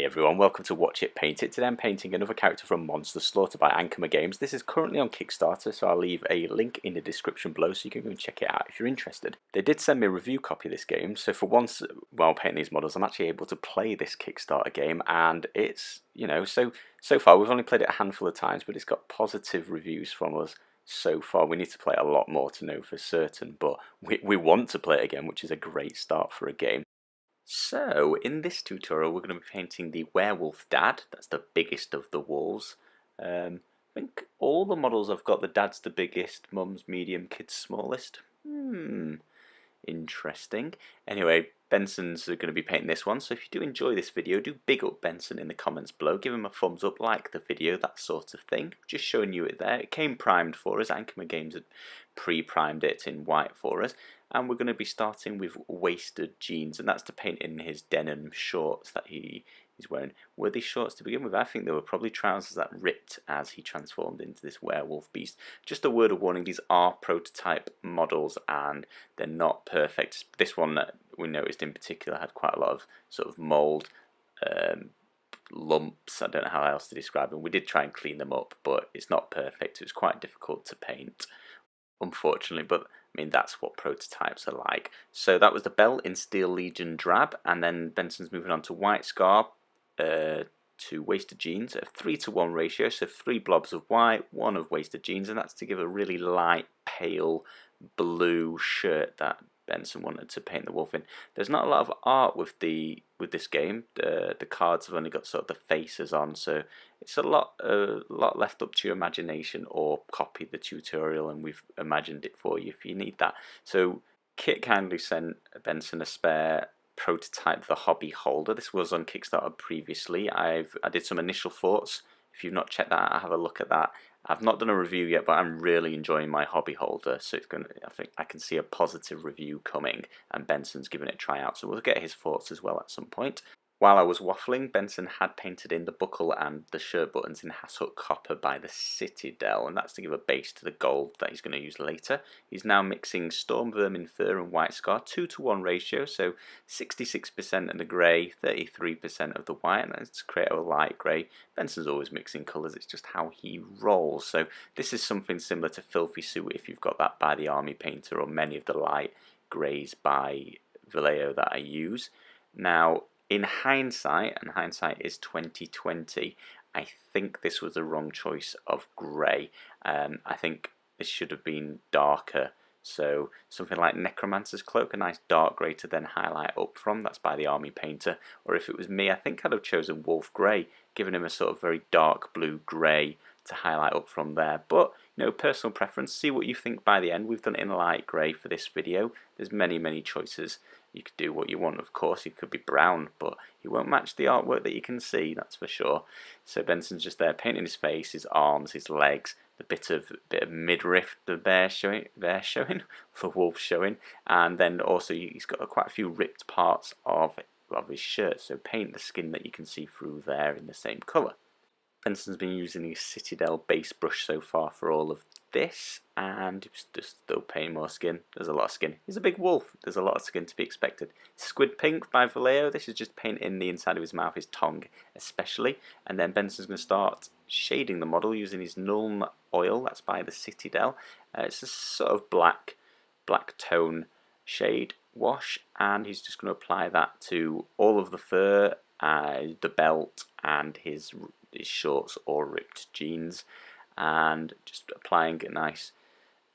everyone, welcome to Watch It Paint It. Today I'm painting another character from Monster Slaughter by Ankama Games. This is currently on Kickstarter, so I'll leave a link in the description below so you can go and check it out if you're interested. They did send me a review copy of this game, so for once while painting these models I'm actually able to play this Kickstarter game, and it's, so far we've only played it a handful of times, but it's got positive reviews from us so far. We need to play it a lot more to know for certain, but we want to play it again, which is a great start for a game. So, in this tutorial we're going to be painting the Werewolf Dad. That's the biggest of the wolves. I think all the models I've got, the Dad's the biggest, Mum's medium, Kid's smallest. Interesting. Anyway, Benson's going to be painting this one, so if you do enjoy this video, do big up Benson in the comments below. Give him a thumbs up, like the video, that sort of thing. Just showing you it there. It came primed for us. Ankama Games had pre-primed it in white for us. And we're going to be starting with Wasted Jeans, and that's to paint in his denim shorts that he's wearing. Were these shorts to begin with? I think they were probably trousers that ripped as he transformed into this werewolf beast. Just a word of warning, these are prototype models and they're not perfect. This one that we noticed in particular had quite a lot of sort of mould, lumps, I don't know how else to describe them. We did try and clean them up, but it's not perfect. It was quite difficult to paint, unfortunately, but I mean that's what prototypes are like. So that was the belt in Steel Legion Drab, and then Benson's moving on to White Scar to Wasted Jeans at a 3:1 ratio, so 3 blobs of white, 1 of Wasted Jeans, and that's to give a really light pale blue shirt that Benson wanted to paint the wolf in. There's not a lot of art with this game. The cards have only got sort of the faces on, so it's a lot left up to your imagination, or copy the tutorial and we've imagined it for you if you need that. So Kit kindly sent Benson a spare prototype of the hobby holder. This was on Kickstarter previously. I did some initial thoughts. If you've not checked that out, have a look at that. I've not done a review yet, but I'm really enjoying my hobby holder, so it's I think I can see a positive review coming, and Benson's giving it a try out, so we'll get his thoughts as well at some point. While I was waffling, Benson had painted in the buckle and the shirt buttons in Hasshut Copper by the Citadel, and that's to give a base to the gold that he's going to use later. He's now mixing Storm Vermin Fur and White Scar, 2:1 ratio, so 66% of the grey, 33% of the white, and that's to create a light grey. Benson's always mixing colours, it's just how he rolls. So this is something similar to Filthy Suit if you've got that by the Army Painter, or many of the light greys by Vallejo that I use. Now, in hindsight, and hindsight is 2020, I think this was the wrong choice of grey. I think this should have been darker. So something like Necromancer's Cloak, a nice dark grey to then highlight up from. That's by the Army Painter. Or if it was me, I think I'd have chosen Wolf Grey, giving him a sort of very dark blue grey to highlight up from there. But, personal preference. See what you think by the end. We've done it in light grey for this video. There's many choices. You could do what you want, of course. It could be brown, but it won't match the artwork that you can see, that's for sure. So Benson's just there painting his face, his arms, his legs, the bit of midriff, the bear showing, the wolf showing, and then also he's got quite a few ripped parts of his shirt. So paint the skin that you can see through there in the same colour. Benson's been using his Citadel base brush so far for all of this, and he's just still painting more skin. There's a lot of skin. He's a big wolf. There's a lot of skin to be expected. Squid Pink by Vallejo. This is just painting the inside of his mouth, his tongue especially. And then Benson's going to start shading the model using his Nuln oil. That's by the Citadel. It's a sort of black tone shade wash, and he's just going to apply that to all of the fur, the belt, and his shorts or ripped jeans, and just applying a nice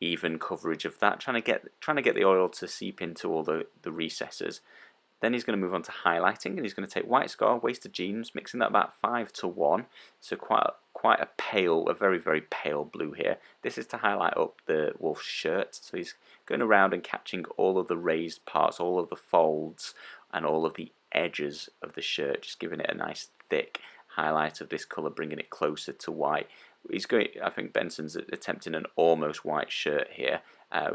even coverage of that, trying to get the oil to seep into all the recesses. Then he's going to move on to highlighting, and he's going to take White Scar, Wasted Jeans, mixing that about 5:1, so quite a pale, a very pale blue here. This is to highlight up the wolf's shirt, so he's going around and catching all of the raised parts, all of the folds, and all of the edges of the shirt, just giving it a nice thick highlight of this colour, bringing it closer to white. I think Benson's attempting an almost white shirt here,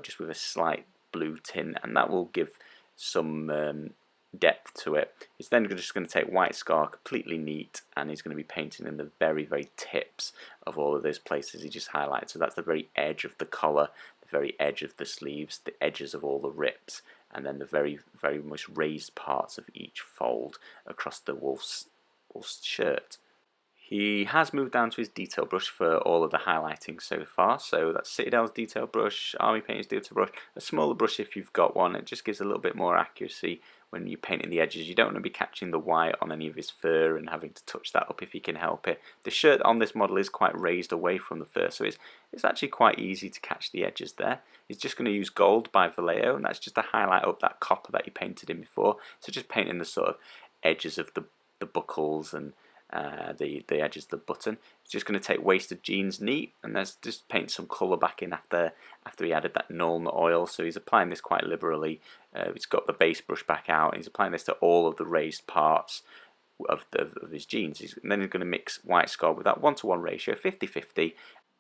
just with a slight blue tint, and that will give some depth to it. He's then just going to take White Scar, completely neat, and he's going to be painting in the very tips of all of those places he just highlighted. So that's the very edge of the collar, the very edge of the sleeves, the edges of all the rips, and then the very most raised parts of each fold across the wolf's werewolf's shirt. He has moved down to his detail brush for all of the highlighting so far, so that's Citadel's detail brush, Army Painter's detail brush, a smaller brush if you've got one. It just gives a little bit more accuracy when you're painting the edges. You don't want to be catching the white on any of his fur and having to touch that up if you can help it. The shirt on this model is quite raised away from the fur, so it's actually quite easy to catch the edges there. He's just going to use gold by Vallejo, and that's just to highlight up that copper that he painted in before. So just painting the sort of edges of the buckles and the edges of the button. He's just going to take wasted jeans neat, and let's just paint some colour back in after he added that Nuln oil. So he's applying this quite liberally. He's got the base brush back out, and he's applying this to all of the raised parts of his jeans. And then he's going to mix white scar with that 1:1 ratio, 50-50,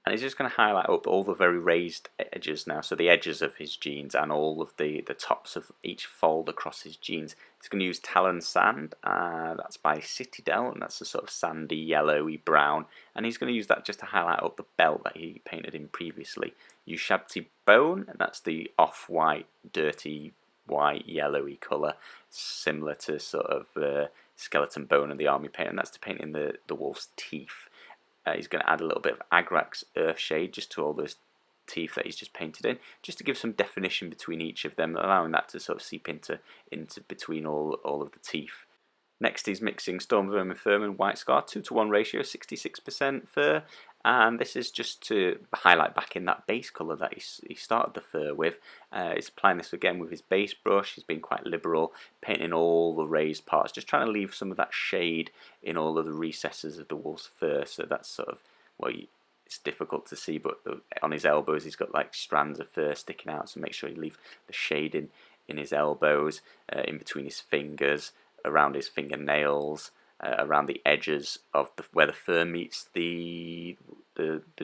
and he's just going to highlight up all the very raised edges now, so the edges of his jeans and all of the tops of each fold across his jeans. He's going to use Talon Sand, that's by Citadel, and that's a sort of sandy, yellowy brown, and he's going to use that just to highlight up the belt that he painted in previously. Use Shabty Bone, and that's the off-white, dirty, white, yellowy colour, similar to sort of Skeleton Bone and the Army Paint, and that's to paint in the wolf's teeth. He's going to add a little bit of Agrax Earth Shade just to all those teeth that he's just painted in, just to give some definition between each of them, allowing that to sort of seep into between all of the teeth. Next he's mixing Storm Vermin Fur and White Scar, 2:1 ratio, 66% fur, and this is just to highlight back in that base colour that he started the fur with. He's applying this again with his base brush. He's been quite liberal, painting all the raised parts, just trying to leave some of that shade in all of the recesses of the wolf's fur, so that's sort of, well, it's difficult to see, but on his elbows he's got like strands of fur sticking out, so make sure you leave the shade in his elbows, in between his fingers, around his fingernails, around the edges of where the fur meets the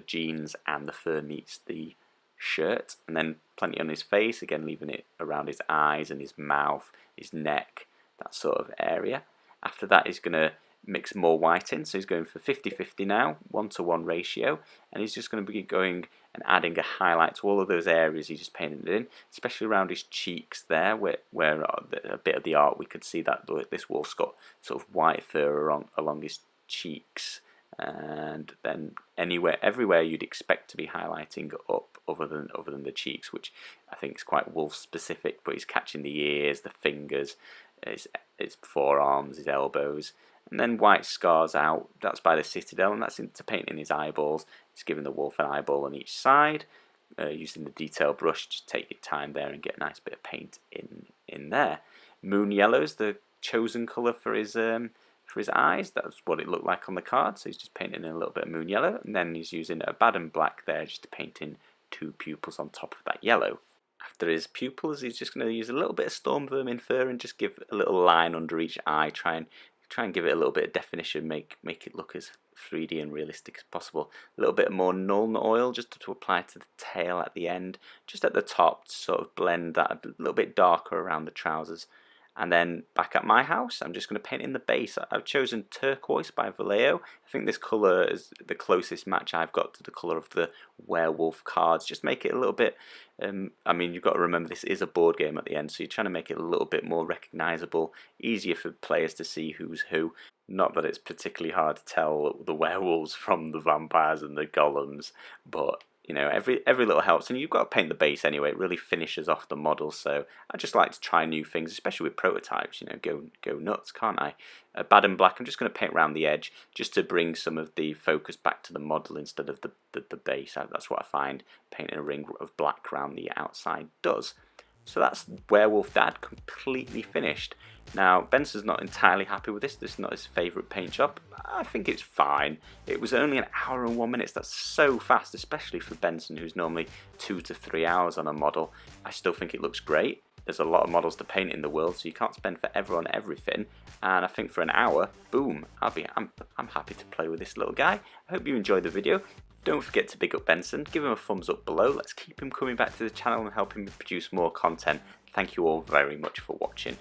jeans and the fur meets the shirt, and then plenty on his face, again leaving it around his eyes and his mouth, his neck, that sort of area. After that he's going to mix more white in, so he's going for 50-50 now, 1:1 ratio, and he's just going to be going and adding a highlight to all of those areas he just painted in, especially around his cheeks there, where a bit of the art we could see that this wolf's got sort of white fur along his cheeks, and then everywhere you'd expect to be highlighting up other than the cheeks, which I think is quite wolf specific, but he's catching the ears, the fingers, his forearms, his elbows. And then white scars out, that's by the Citadel, and that's into painting his eyeballs. He's giving the wolf an eyeball on each side, using the detail brush. Just take your time there and get a nice bit of paint in there. Moon yellow's the chosen colour for his eyes. That's what it looked like on the card, so he's just painting in a little bit of moon yellow, and then he's using a Baden black there just to paint in 2 pupils on top of that yellow. After his pupils, he's just going to use a little bit of Storm Vermin Fur and just give a little line under each eye, try and give it a little bit of definition, make it look as 3D and realistic as possible. A little bit more Nuln oil just to apply to the tail at the end, just at the top to sort of blend that a little bit darker around the trousers. And then back at my house, I'm just going to paint in the base. I've chosen Turquoise by Vallejo. I think this colour is the closest match I've got to the colour of the werewolf cards. Just make it a little bit, I mean, you've got to remember this is a board game at the end, so you're trying to make it a little bit more recognisable, easier for players to see who's who. Not that it's particularly hard to tell the werewolves from the vampires and the golems, but you know, every little helps, and you've got to paint the base anyway. It really finishes off the model, so I just like to try new things, especially with prototypes. You know, go nuts, can't I? Baden black, I'm just going to paint around the edge just to bring some of the focus back to the model instead of the base. That's what I find painting a ring of black around the outside does. So that's Werewolf Dad completely finished. Now, Benson's not entirely happy with this. This is not his favourite paint job. I think it's fine. It was only an hour and 1 minute. That's so fast, especially for Benson, who's normally 2 to 3 hours on a model. I still think it looks great. There's a lot of models to paint in the world, so you can't spend forever on everything. And I think for an hour, boom, I'm happy to play with this little guy. I hope you enjoyed the video. Don't forget to big up Benson, give him a thumbs up below. Let's keep him coming back to the channel and help him produce more content. Thank you all very much for watching.